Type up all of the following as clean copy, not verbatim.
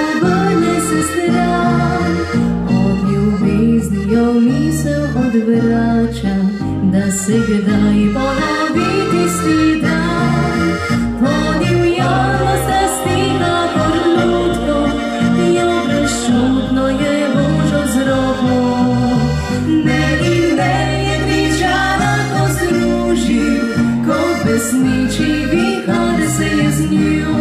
obrne se stran, od ljubezni jo misel odvrača, da se kdaj ponovi tisti dan. Podivjalo se stiha pod lutko, jo brezčutno je Božo z roko. Ne in ne je kričala, ko združil, ko pesniči vihar se je z njo.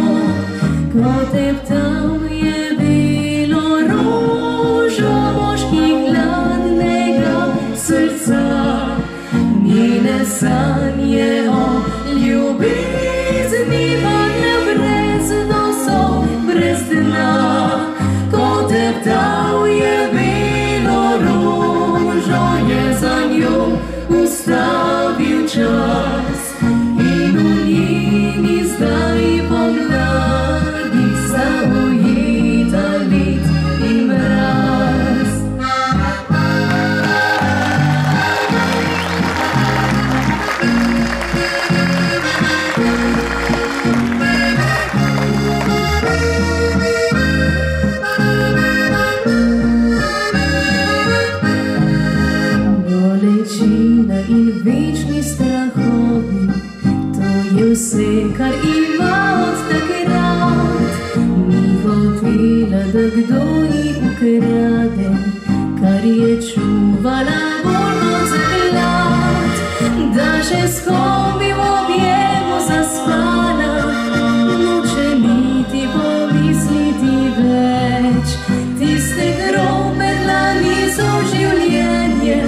Ko teptal je bilo rožo moških hladnega srca, njene sanje o ljubezni padle brez nosov, brez dna. Ko teptal je bilo rožo, je za njo ustavil čas in v njeni zdaj pomladi zaujeta led in mraz. Bolečina in večni strahovi, to je vse, kar ima od takrat. Ni hotela, da kdo ji ukrade, kar je čuvala bolj kot zaklad. Da še s kom bi v objemu zaspala, noče niti pomisliti več. Tiste grobe dlani so življenje,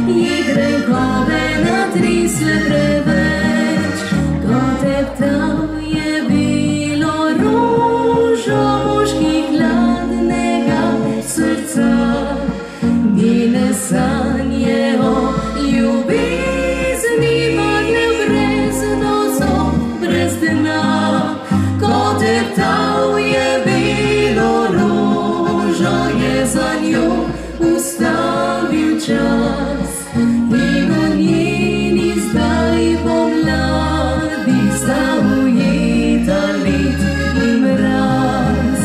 ji grenkobe natrisle preveč. Ko teptal je bilo rožo moških hladnega srca, njene sanje o ljubezni padle brez nosov, brez dna. Ko teptal je bilo rožo, je za njo ustavil čas in v njeni zdaj pomladi zaujeta led in mraz.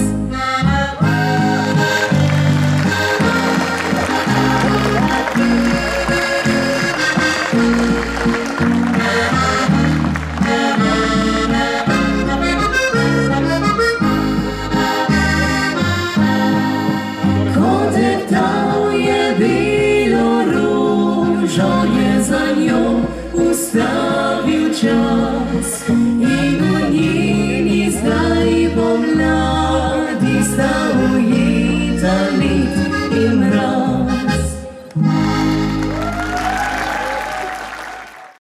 Ko teptal je bilo rožo, je za njo ustavil